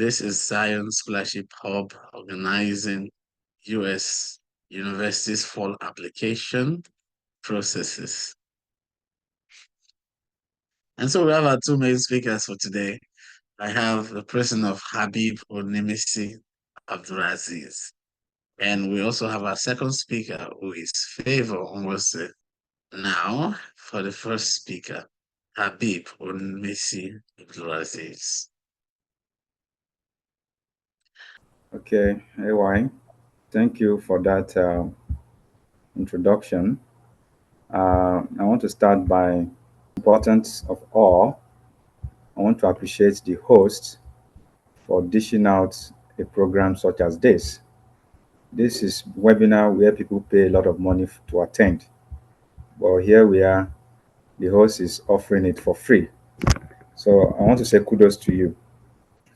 This is Zion Scholarship Hub organizing U.S. universities fall application processes. And so we have our two main speakers for today. I have the person of Habib Onimisi Abdulazeez. And we also have our second speaker, who is Favor Onwose. Now, for the first speaker, Habib Onimisi Abdulazeez. Okay, AY, thank you for that introduction. I want to start by importance of all. I want to appreciate the host for dishing out a program such as this. This is webinar where people pay a lot of money to attend. But here we are, the host is offering it for free. So I want to say kudos to you.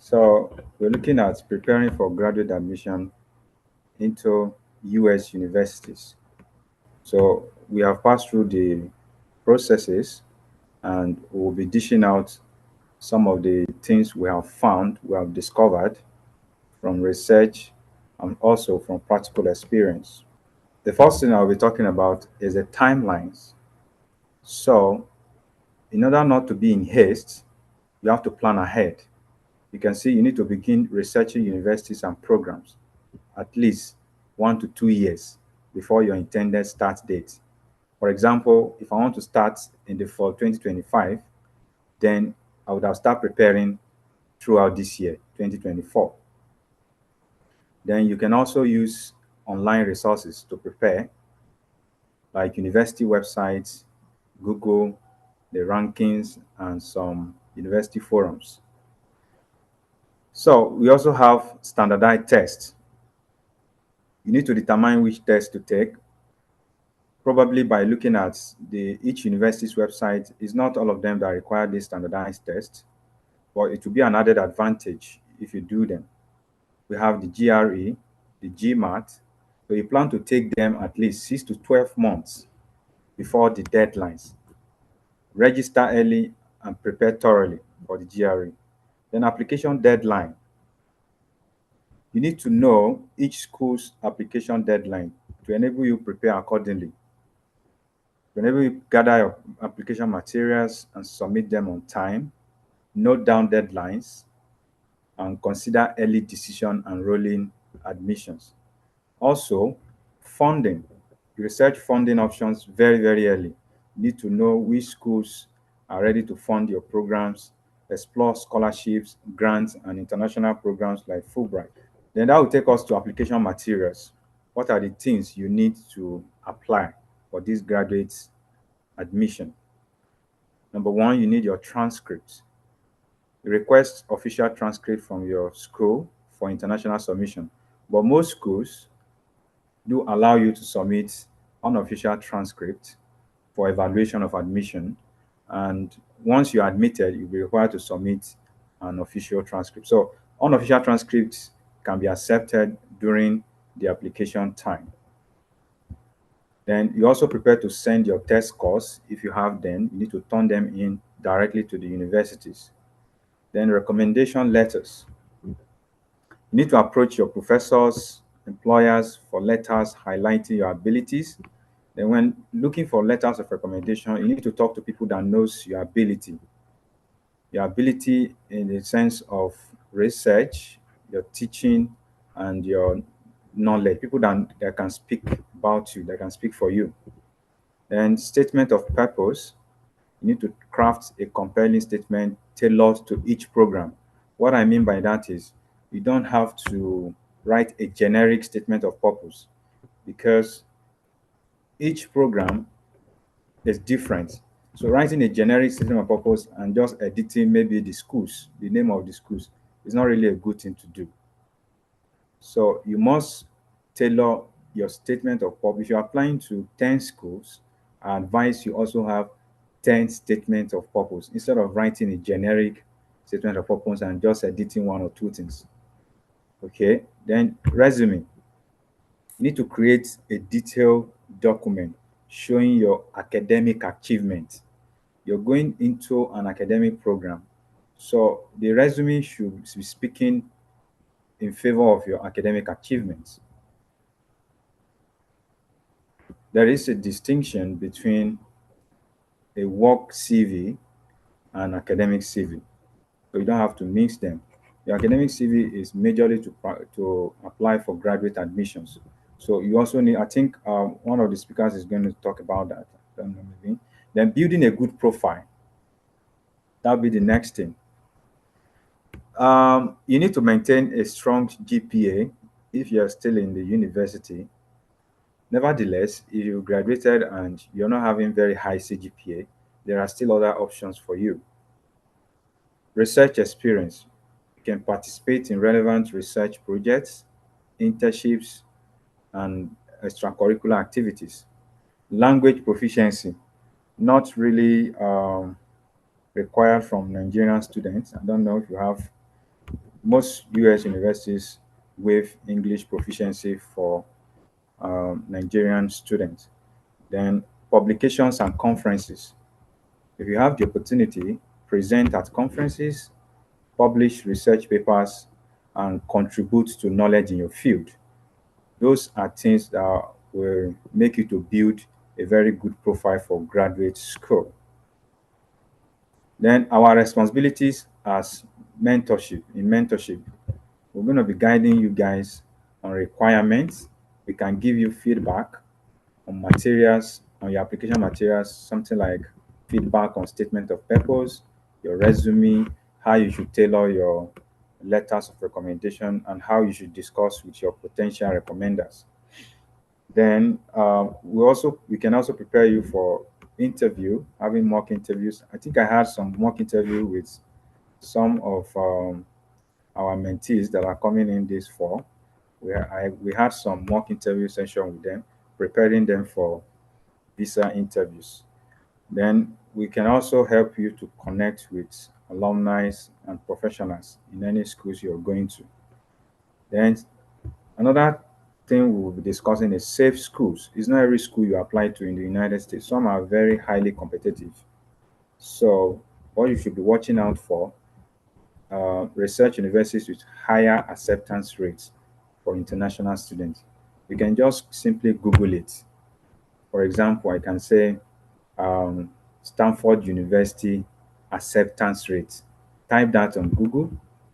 So we're looking at preparing for graduate admission into US universities. So we have passed through the processes and we'll be dishing out some of the things we have found, we have discovered from research and also from practical experience. The first thing I'll be talking about is the timelines. So, in order not to be in haste, you have to plan ahead. You can see you need to begin researching universities and programs at least 1 to 2 years before your intended start date. For example, if I want to start in the fall 2025, then I would have started preparing throughout this year, 2024. Then you can also use online resources to prepare, like university websites, Google, the rankings, and some university forums. So we also have standardized tests. You need to determine which test to take, probably by looking at each university's website. It's not all of them that require this standardized test, but it will be an added advantage if you do them. We have the GRE, the GMAT. So you plan to take them at least 6 to 12 months before the deadlines. Register early and prepare thoroughly for the GRE. Then application deadline. You need to know each school's application deadline to enable you prepare accordingly. Whenever you gather your application materials and submit them on time, note down deadlines, and consider early decision and rolling admissions. Also, funding. Research funding options very, very early. You need to know which schools are ready to fund your programs, explore scholarships, grants, and international programs like Fulbright. Then that will take us to application materials. What are the things you need to apply for this graduate admission? Number one, you need your transcripts. Request official transcript from your school for international submission. But most schools do allow you to submit unofficial transcript for evaluation of admission. And once you're admitted, you'll be required to submit an official transcript. So unofficial transcripts can be accepted during the application time. Then you also prepare to send your test scores. If you have them, you need to turn them in directly to the universities. Then recommendation letters. You need to approach your professors, employers for letters highlighting your abilities. Then when looking for letters of recommendation, you need to talk to people that knows your ability in the sense of research, your teaching, and your knowledge, people that can speak about you, that can speak for you. Then statement of purpose, you need to craft a compelling statement tailored to each program. What I mean by that is you don't have to write a generic statement of purpose because each program is different. So writing a generic statement of purpose and just editing maybe the name of the schools is not really a good thing to do. So you must tailor your statement of purpose. If you're applying to 10 schools, I advise you also have 10 statements of purpose instead of writing a generic statement of purpose and just editing one or two things. Okay, then resume. You need to create a detailed document showing your academic achievement. You're going into an academic program. So the resume should be speaking in favor of your academic achievements. There is a distinction between a work CV and academic CV. So you don't have to mix them. The academic CV is majorly to apply for graduate admissions. So you also need, I think one of the speakers is going to talk about that. I don't know, maybe. Then building a good profile. That'll be the next thing. You need to maintain a strong GPA if you're still in the university. Nevertheless, if you graduated and you're not having very high CGPA, there are still other options for you. Research experience. You can participate in relevant research projects, internships, and extracurricular activities. Language proficiency, not really required from Nigerian students. I don't know if you have, most US universities with English proficiency for Nigerian students. Then publications and conferences. If you have the opportunity, present at conferences, publish research papers, and contribute to knowledge in your field. Those are things that will make you to build a very good profile for graduate school. Then our responsibilities as mentorship. In mentorship, we're going to be guiding you guys on requirements. We can give you feedback on materials, on your application materials, something like feedback on statement of purpose, your resume, how you should tailor your letters of recommendation, and how you should discuss with your potential recommenders. Then we can also prepare you for interview, having mock interviews. I think I had some mock interview with some of our mentees that are coming in this fall, where we had some mock interview session with them, preparing them for visa interviews. Then we can also help you to connect with alumni and professionals in any schools you're going to. Then another thing we will be discussing is safe schools. It's not every school you apply to in the United States. Some are very highly competitive. So what you should be watching out for, research universities with higher acceptance rates for international students. You can just simply Google it. For example, I can say Stanford University acceptance rate. Type that on Google,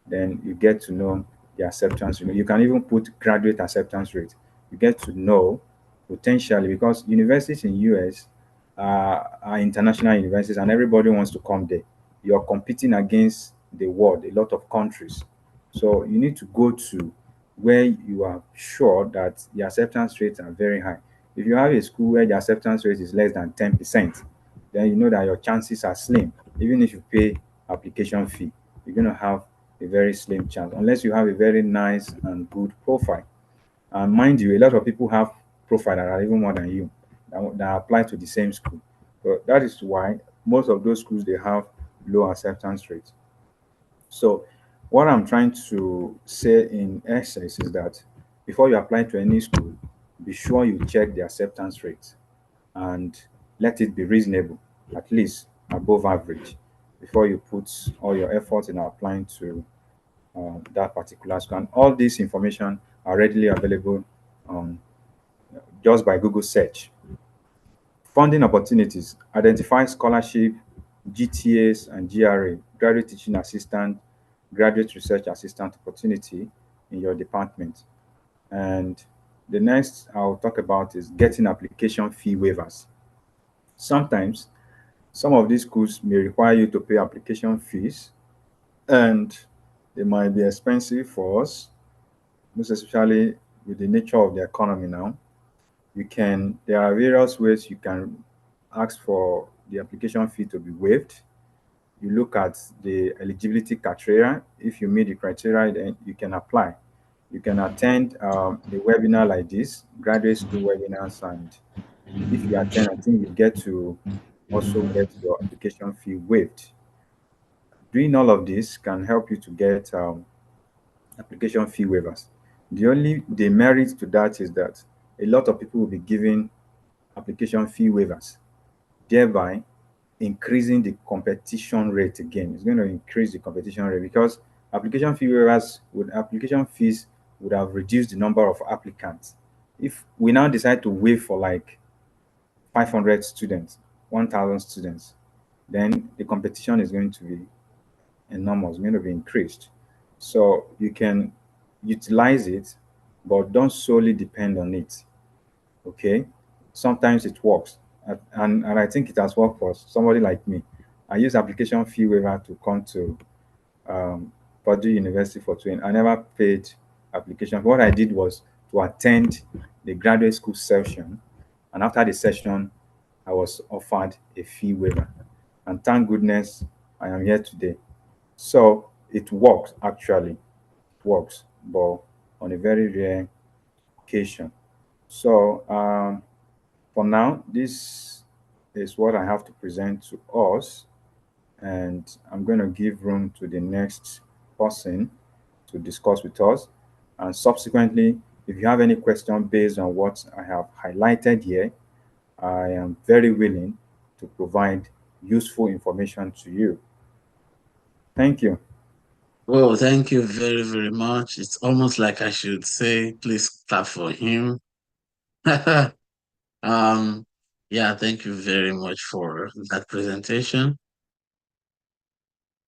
then you get to know the acceptance rate. You can even put graduate acceptance rate. You get to know potentially, because universities in US are international universities and everybody wants to come there. You're competing against the world, a lot of countries. So you need to go to where you are sure that the acceptance rates are very high. If you have a school where the acceptance rate is less than 10%, then you know that your chances are slim. Even if you pay application fee, you're going to have a very slim chance, unless you have a very nice and good profile. And mind you, a lot of people have profile that are even more than you, that apply to the same school. But that is why most of those schools, they have low acceptance rates. So what I'm trying to say in essence is that before you apply to any school, be sure you check the acceptance rate and let it be reasonable, at least above average, before you put all your efforts in applying to that particular school. And all this information are readily available just by Google search. Funding opportunities: identify scholarship, GTAs, and GRA, graduate teaching assistant, graduate research assistant opportunity in your department. And the next I'll talk about is getting application fee waivers. Sometimes some of these schools may require you to pay application fees, and they might be expensive for us, most especially with the nature of the economy now. There are various ways you can ask for the application fee to be waived. You look at the eligibility criteria. If you meet the criteria, then you can apply. You can attend a webinar like this, graduate school webinars, and if you attend, I think you get to also get your application fee waived. Doing all of this can help you to get application fee waivers. The only demerit to that is that a lot of people will be giving application fee waivers, thereby increasing the competition rate again. It's going to increase the competition rate because Application fees would have reduced the number of applicants. If we now decide to waive for like 500 students, 1,000 students, then the competition is going to be enormous, going to be increased. So you can utilize it, but don't solely depend on it. Okay, sometimes it works, and I think it has worked for somebody like me. I use application fee waiver to come to Purdue University for training. I never paid application. What I did was to attend the graduate school session, and after the session, I was offered a fee waiver, and thank goodness I am here today. So it works actually, it works, but on a very rare occasion. So for now, this is what I have to present to us, and I'm going to give room to the next person to discuss with us. And subsequently, if you have any question based on what I have highlighted here, I am very willing to provide useful information to you. Thank you. Oh, thank you very, very much. It's almost like I should say, please clap for him. Um, yeah, thank you very much for that presentation.